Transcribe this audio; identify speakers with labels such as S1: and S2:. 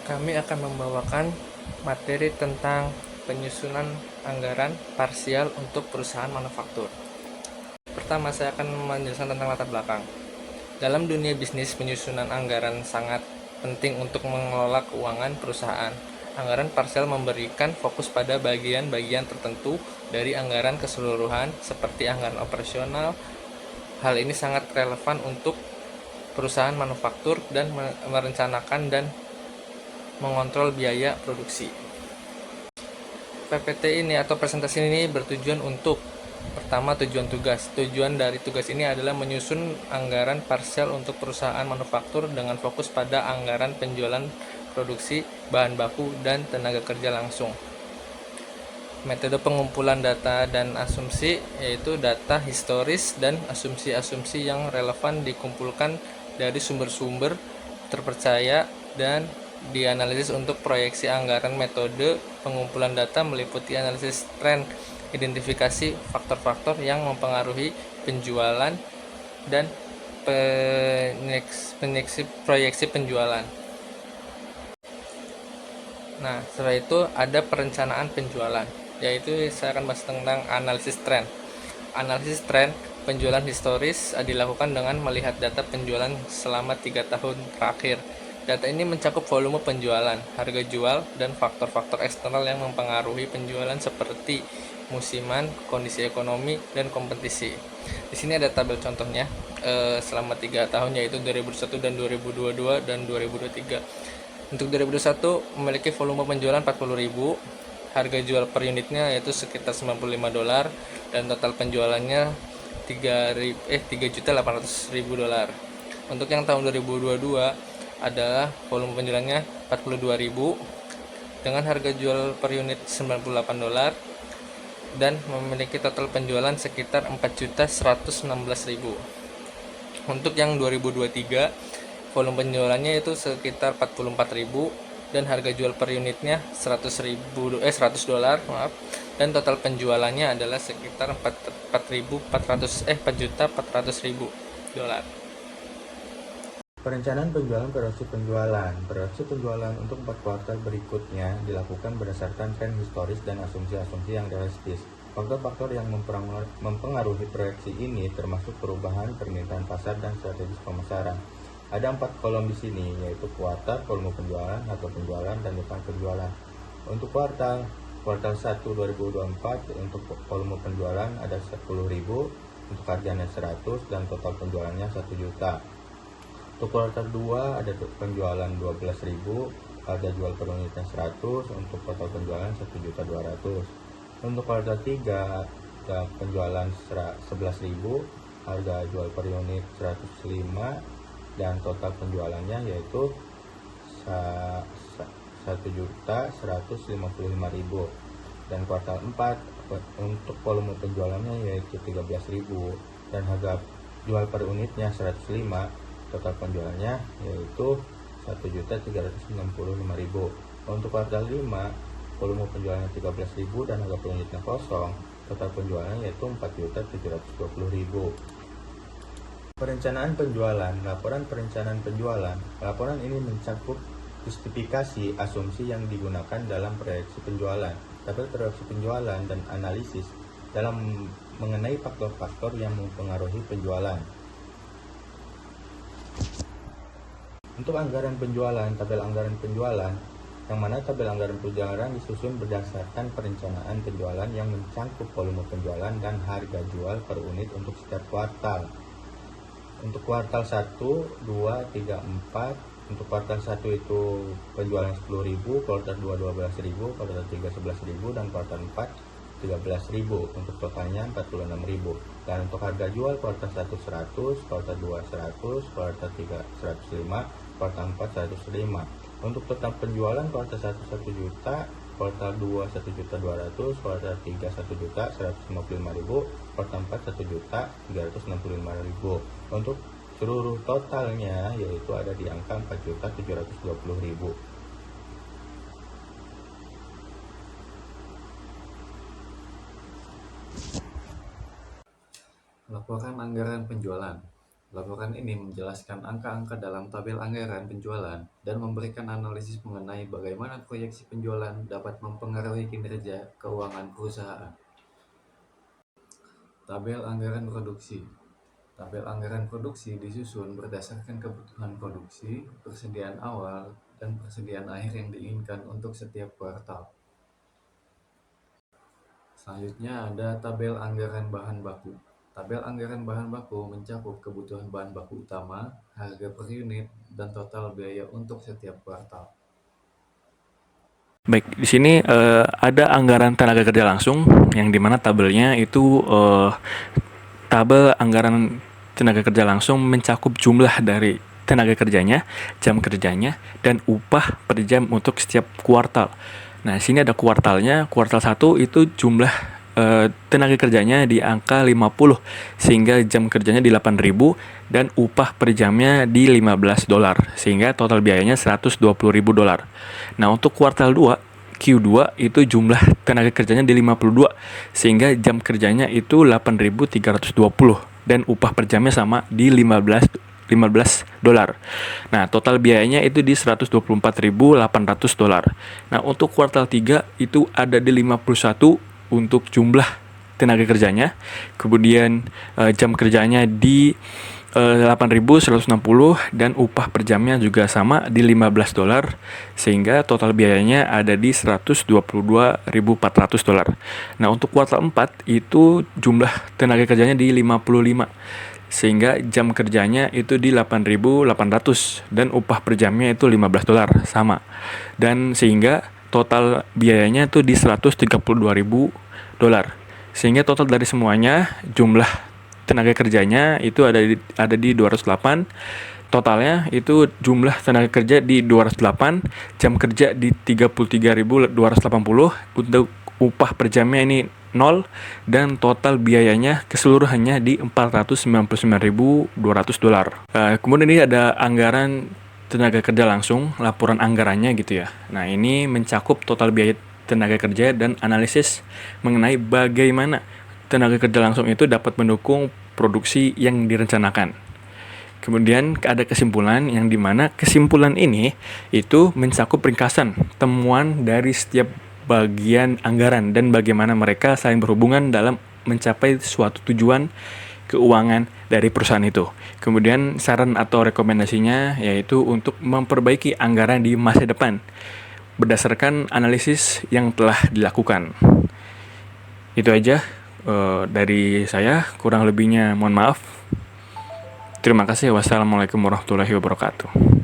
S1: Kami akan membawakan materi tentang penyusunan anggaran parsial untuk perusahaan manufaktur. Pertama, saya akan menjelaskan tentang latar belakang. Dalam dunia bisnis, penyusunan anggaran sangat penting untuk mengelola keuangan perusahaan. Anggaran parsial memberikan fokus pada bagian-bagian tertentu dari anggaran keseluruhan, seperti anggaran operasional. Hal ini sangat relevan untuk perusahaan manufaktur dan merencanakan dan mengontrol biaya produksi. PPT ini atau presentasi ini bertujuan untuk: pertama, tujuan tugas. Tujuan dari tugas ini adalah menyusun anggaran parsial untuk perusahaan manufaktur dengan fokus pada anggaran penjualan produksi, bahan baku, dan tenaga kerja langsung. Metode pengumpulan data dan asumsi, yaitu data historis dan asumsi-asumsi yang relevan dikumpulkan dari sumber-sumber terpercaya dan dianalisis untuk proyeksi anggaran. Metode pengumpulan data meliputi analisis tren, identifikasi faktor-faktor yang mempengaruhi penjualan, dan proyeksi penjualan. Nah, setelah itu ada perencanaan penjualan, yaitu saya akan bahas tentang analisis tren. Analisis tren penjualan historis dilakukan dengan melihat data penjualan selama 3 tahun terakhir. Data ini mencakup volume penjualan, harga jual, dan faktor-faktor eksternal yang mempengaruhi penjualan seperti musiman, kondisi ekonomi, dan kompetisi. Di sini ada tabel contohnya selama 3 tahun, yaitu 2001 dan 2022 dan 2023. Untuk 2021 memiliki volume penjualan 40.000, harga jual per unitnya yaitu sekitar $95, dan total penjualannya 3.800.000 dolar. Untuk yang tahun 2022 adalah volume penjualannya 42.000 dengan harga jual per unit $98 dan memiliki total penjualan sekitar 4.116.000. Untuk yang 2023 volume penjualannya itu sekitar 44.000 dan harga jual per unitnya $100, dan total penjualannya adalah sekitar 4.400.000 dolar.
S2: Perencanaan penjualan proyeksi penjualan. Proyeksi penjualan untuk 4 kuartal berikutnya dilakukan berdasarkan tren historis dan asumsi-asumsi yang realistis. Faktor-faktor yang mempengaruhi proyeksi ini termasuk perubahan permintaan pasar dan strategis pemasaran. Ada 4 kolom di sini, yaitu kuartal, volume penjualan, harga penjualan, dan utang penjualan. Untuk kuartal 1 2024 untuk volume penjualan ada 10.000, untuk harganya 100 dan total penjualannya 1 juta. Untuk kuartal 2 ada penjualan 12.000, harga jual per unitnya 100, untuk total penjualan 1.200.000. Untuk kuartal 3 ada penjualan 11.000, harga jual per unit 105, dan total penjualannya yaitu 1.155.000. Dan kuartal 4 untuk volume penjualannya yaitu 13.000 dan harga jual per unitnya 105, total penjualannya yaitu 1.365.000. Untuk kuartal 5 volume penjualannya 13.000 dan harga per unitnya kosong, total penjualannya yaitu 4.720.000. Perencanaan penjualan. Laporan perencanaan penjualan. Laporan ini mencakup justifikasi asumsi yang digunakan dalam proyeksi penjualan, tabel proyeksi penjualan, dan analisis dalam mengenai faktor-faktor yang mempengaruhi penjualan. Untuk anggaran penjualan, tabel anggaran penjualan, yang mana tabel anggaran penjualan disusun berdasarkan perencanaan penjualan yang mencakup volume penjualan dan harga jual per unit untuk setiap kuartal. Untuk kuartal 1, 2, 3, 4. Untuk kuartal 1 itu penjualan 10.000, kuartal 2 12.000, kuartal 3 11.000, dan kuartal 4 13.000. Untuk totalnya 46.000. Dan untuk harga jual kuartal 1 100, kuartal 2 100, kuartal 3 105, kuartal 4 105. Untuk total penjualan kuartal 1 1 juta, kuartal 2 1.200.000, kuartal 3 1.155.000, kuartal 4 1.365.000. Untuk seluruh totalnya yaitu ada di angka 4.720.000.
S3: Laporan anggaran penjualan. Laporan ini menjelaskan angka-angka dalam tabel anggaran penjualan dan memberikan analisis mengenai bagaimana proyeksi penjualan dapat mempengaruhi kinerja keuangan perusahaan. Tabel anggaran produksi. Tabel anggaran produksi disusun berdasarkan kebutuhan produksi, persediaan awal, dan persediaan akhir yang diinginkan untuk setiap kuartal. Selanjutnya ada tabel anggaran bahan baku. Tabel anggaran bahan baku mencakup kebutuhan bahan baku utama, harga per unit, dan total biaya untuk setiap kuartal.
S4: Baik, di sini ada anggaran tenaga kerja langsung yang dimana tabelnya itu tabel anggaran tenaga kerja langsung mencakup jumlah dari tenaga kerjanya, jam kerjanya, dan upah per jam untuk setiap kuartal. Nah, sini ada kuartalnya. Kuartal 1 itu jumlah tenaga kerjanya di angka 50 sehingga jam kerjanya di 8.000 dan upah per jamnya di $15 sehingga total biayanya $120.000. Nah, untuk kuartal 2 Q2 itu jumlah tenaga kerjanya di 52 sehingga jam kerjanya itu 8.320 dan upah per jamnya sama di $15. Nah, total biayanya itu di $124.800. Nah, untuk kuartal 3 itu ada di 51 untuk jumlah tenaga kerjanya. Kemudian jam kerjanya di 8.160 dan upah per jamnya juga sama di $15 sehingga total biayanya ada di $122.400. Nah, untuk kuartal 4 itu jumlah tenaga kerjanya di 55 sehingga jam kerjanya itu di 8.800 dan upah per jamnya itu $15 sama. Dan sehingga total biayanya itu di $132.000. Sehingga total dari semuanya jumlah tenaga kerjanya itu ada di 208. Totalnya itu jumlah tenaga kerja di 208, jam kerja di 33.280, untuk upah per jamnya ini 0 dan total biayanya keseluruhannya di $499.200. Kemudian ini ada anggaran tenaga kerja langsung, laporan anggarannya gitu ya. Nah, ini mencakup total biaya tenaga kerja dan analisis mengenai bagaimana tenaga kerja langsung itu dapat mendukung produksi yang direncanakan. Kemudian ada kesimpulan yang dimana kesimpulan ini itu mencakup ringkasan temuan dari setiap bagian anggaran dan bagaimana mereka saling berhubungan dalam mencapai suatu tujuan keuangan dari perusahaan itu. Kemudian saran atau rekomendasinya yaitu untuk memperbaiki anggaran di masa depan berdasarkan analisis yang telah dilakukan. Itu aja dari saya, kurang lebihnya mohon maaf. Terima kasih. Wassalamualaikum warahmatullahi wabarakatuh.